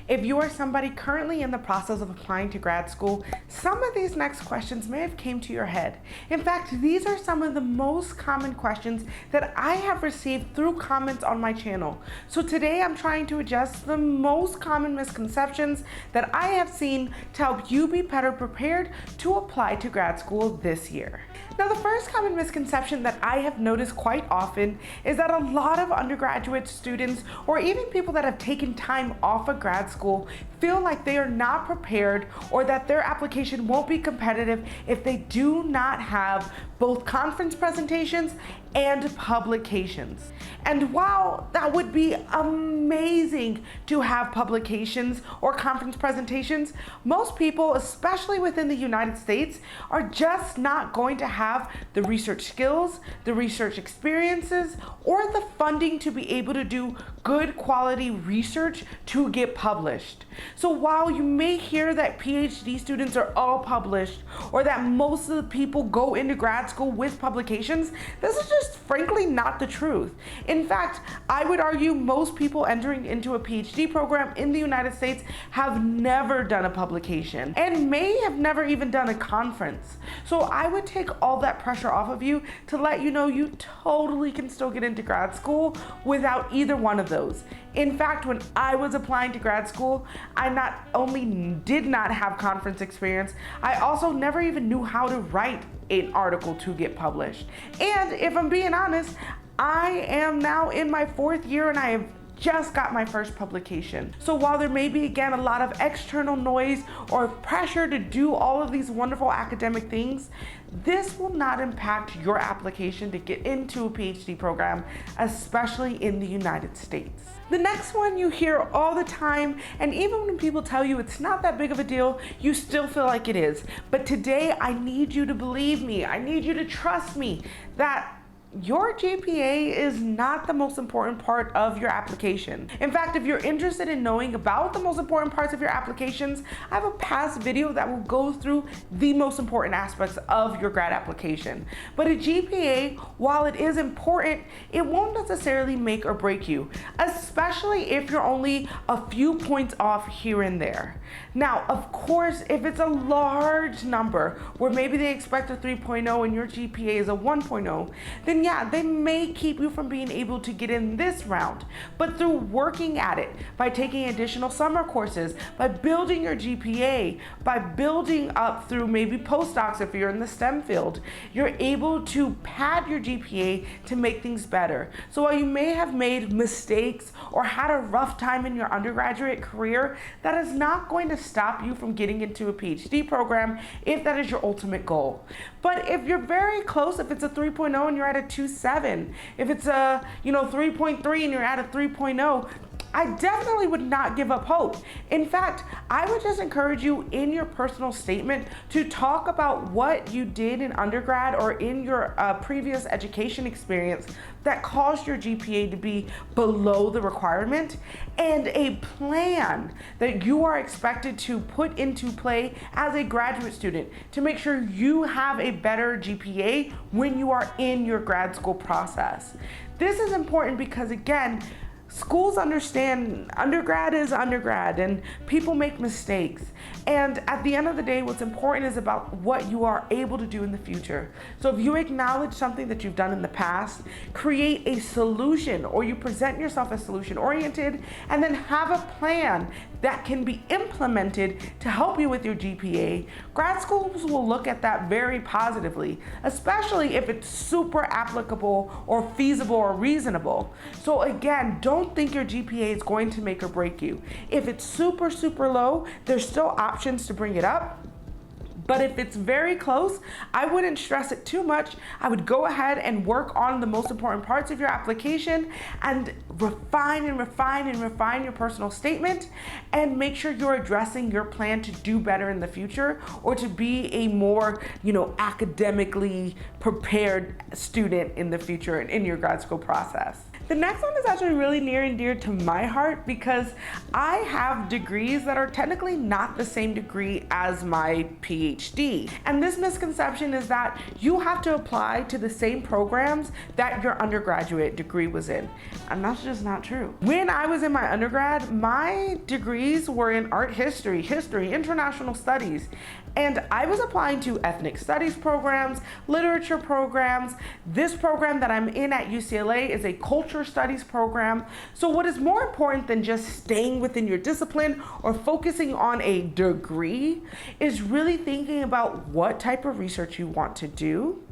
If you are somebody currently in the process of applying to grad school, some of these next questions may have came to your head. In fact, these are some of the most common questions that I have received through comments on my channel. So today I'm trying to address the most common misconceptions that I have seen to help you be better prepared to apply to grad school this year. Now, the first common misconception that I have noticed quite often is that a lot of undergraduate students, or even people that have taken time off of grad school, feel like they are not prepared or that their application won't be competitive if they do not have both conference presentations and publications. And while that would be amazing to have publications or conference presentations, most people, especially within the United States, are just not going to have the research skills, the research experiences, or the funding to be able to do good quality research to get published. So while you may hear that PhD students are all published, or that most of the people go into grad school with publications, this is just frankly not the truth. In fact, I would argue most people entering into a PhD program in the United States have never done a publication and may have never even done a conference. So I would take all that pressure off of you to let you know you totally can still get into grad school without either one of those. In fact, when I was applying to grad school, I not only did not have conference experience, I also never even knew how to write an article to get published. And if I'm being honest, I am now in my 4th year and I have just got my first publication. So while there may be, again, a lot of external noise or pressure to do all of these wonderful academic things, this will not impact your application to get into a PhD program, especially in the United States. The next one you hear all the time, and even when people tell you it's not that big of a deal, you still feel like it is. But today, I need you to believe me. I need you to trust me that your GPA is not the most important part of your application. In fact, if you're interested in knowing about the most important parts of your applications, I have a past video that will go through the most important aspects of your grad application. But a GPA, while it is important, it won't necessarily make or break you, especially if you're only a few points off here and there. Now, of course, if it's a large number where maybe they expect a 3.0 and your GPA is a 1.0, then yeah, they may keep you from being able to get in this round. But through working at it, by taking additional summer courses, by building your GPA, by building up through maybe postdocs if you're in the STEM field, you're able to pad your GPA to make things better. So while you may have made mistakes or had a rough time in your undergraduate career, that is not going to stop you from getting into a PhD program if that is your ultimate goal. But if you're very close, if it's a 3.0 and you're at a 2.7, if it's a 3.3 and you're at a 3.0, I definitely would not give up hope. In fact, I would just encourage you in your personal statement to talk about what you did in undergrad or in your previous education experience that caused your GPA to be below the requirement, and a plan that you are expected to put into play as a graduate student to make sure you have a better GPA when you are in your grad school process. This is important because, again, schools understand undergrad is undergrad and people make mistakes. And at the end of the day, what's important is about what you are able to do in the future. So if you acknowledge something that you've done in the past, create a solution, or you present yourself as solution oriented, and then have a plan that can be implemented to help you with your GPA, grad schools will look at that very positively, especially if it's super applicable or feasible or reasonable. So again, don't think your GPA is going to make or break you. If it's super, super low, there's still options to bring it up. But if it's very close, I wouldn't stress it too much. I would go ahead and work on the most important parts of your application and refine and refine and refine your personal statement, and make sure you're addressing your plan to do better in the future, or to be a more, academically prepared student in the future and in your grad school process. The next one is actually really near and dear to my heart because I have degrees that are technically not the same degree as my PhD. And this misconception is that you have to apply to the same programs that your undergraduate degree was in. And that's just not true. When I was in my undergrad, my degrees were in art history, international studies. And I was applying to ethnic studies programs, literature programs. This program that I'm in at UCLA is a culture studies program. So what is more important than just staying within your discipline or focusing on a degree is really thinking about what type of research you want to do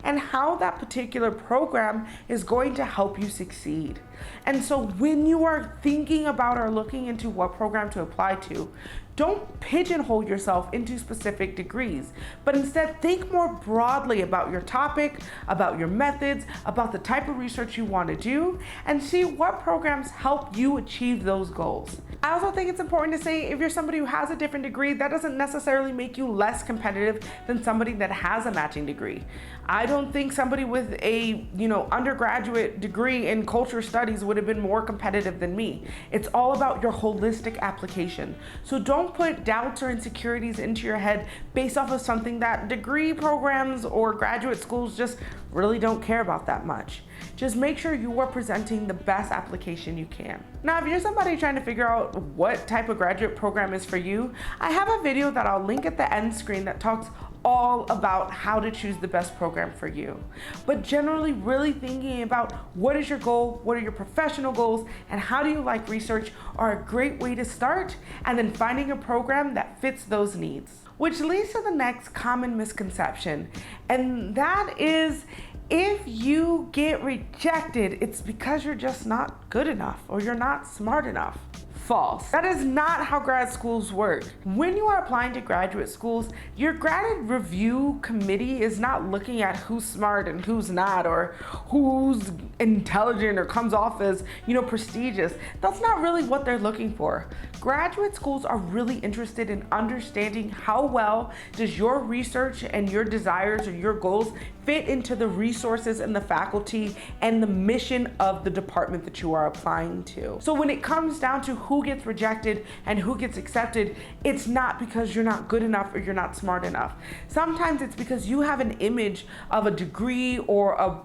and how that particular program is going to help you succeed. And so when you are thinking about or looking into what program to apply to, don't pigeonhole yourself into specific degrees, but instead think more broadly about your topic, about your methods, about the type of research you want to do, and see what programs help you achieve those goals. I also think it's important to say if you're somebody who has a different degree, that doesn't necessarily make you less competitive than somebody that has a matching degree. I don't think somebody with a undergraduate degree in culture studies would have been more competitive than me. It's all about your holistic application. So don't put doubts or insecurities into your head based off of something that degree programs or graduate schools just really don't care about that much. Just make sure you are presenting the best application you can. Now, if you're somebody trying to figure out what type of graduate program is for you, I have a video that I'll link at the end screen that talks all about how to choose the best program for you. But generally, really thinking about what is your goal, what are your professional goals, and how do you like research are a great way to start, and then finding a program that fits those needs. Which leads to the next common misconception, and that is if you get rejected, it's because you're just not good enough or you're not smart enough. False. That is not how grad schools work. When you are applying to graduate schools, your grad review committee is not looking at who's smart and who's not, or who's intelligent or comes off as, prestigious. That's not really what they're looking for. Graduate schools are really interested in understanding how well does your research and your desires or your goals fit into the resources and the faculty and the mission of the department that you are applying to. So when it comes down to who gets rejected and who gets accepted, it's not because you're not good enough or you're not smart enough. Sometimes it's because you have an image of a degree or a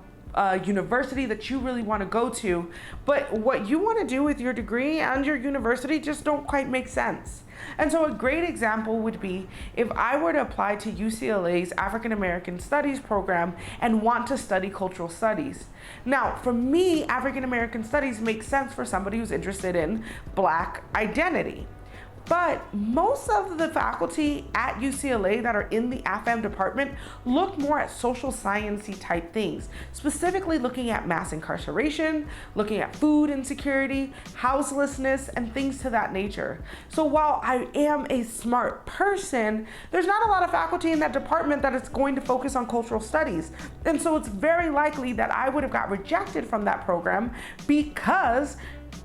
university that you really want to go to, but what you want to do with your degree and your university just don't quite make sense. And so a great example would be if I were to apply to UCLA's African American Studies program and want to study cultural studies. Now, for me, African American Studies makes sense for somebody who's interested in Black identity. But most of the faculty at UCLA that are in the AFAM department look more at social science-y type things, specifically looking at mass incarceration, looking at food insecurity, houselessness, and things to that nature. So while I am a smart person, there's not a lot of faculty in that department that is going to focus on cultural studies. And so it's very likely that I would have got rejected from that program because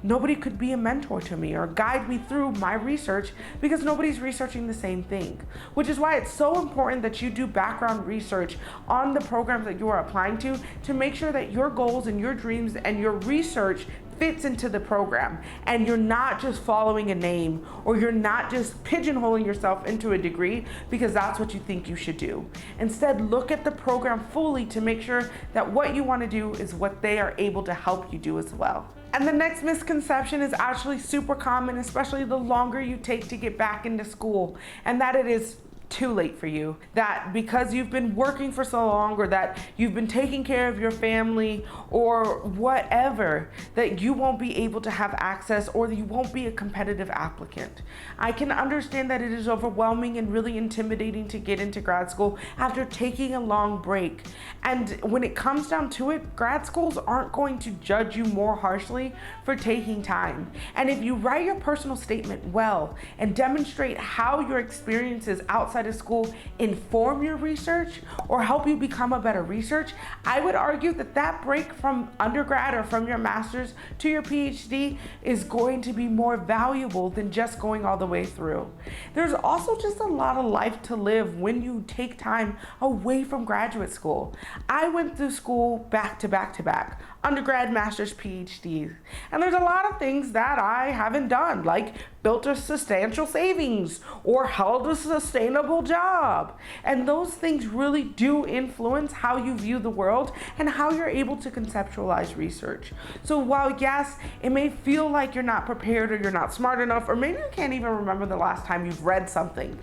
nobody could be a mentor to me or guide me through my research because nobody's researching the same thing. Which is why it's so important that you do background research on the programs that you are applying to make sure that your goals and your dreams and your research fits into the program, and you're not just following a name, or you're not just pigeonholing yourself into a degree because that's what you think you should do. Instead, look at the program fully to make sure that what you want to do is what they are able to help you do as well. And the next misconception is actually super common, especially the longer you take to get back into school, and that it is too late for you. That because you've been working for so long, or that you've been taking care of your family or whatever, that you won't be able to have access or that you won't be a competitive applicant. I can understand that it is overwhelming and really intimidating to get into grad school after taking a long break. And when it comes down to it, grad schools aren't going to judge you more harshly for taking time. And if you write your personal statement well and demonstrate how your experiences outside outside of school inform your research or help you become a better researcher, I would argue that that break from undergrad or from your master's to your PhD is going to be more valuable than just going all the way through. There's also just a lot of life to live when you take time away from graduate school. I went through school back to back to back, undergrad, master's, PhDs, and there's a lot of things that I haven't done, like built a substantial savings or held a sustainable job. And those things really do influence how you view the world and how you're able to conceptualize research. So while yes, it may feel like you're not prepared or you're not smart enough, or maybe you can't even remember the last time you've read something,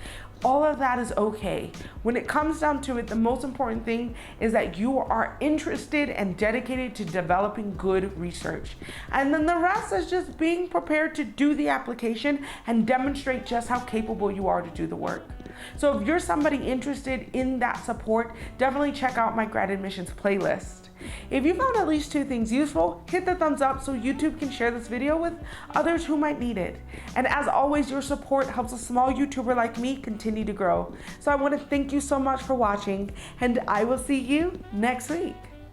all of that is okay. When it comes down to it, the most important thing is that you are interested and dedicated to developing good research. And then the rest is just being prepared to do the application and demonstrate just how capable you are to do the work. So if you're somebody interested in that support, definitely check out my grad admissions playlist. If you found at least 2 things useful, hit the thumbs up so YouTube can share this video with others who might need it. And as always, your support helps a small YouTuber like me continue to grow. So I want to thank you so much for watching, and I will see you next week.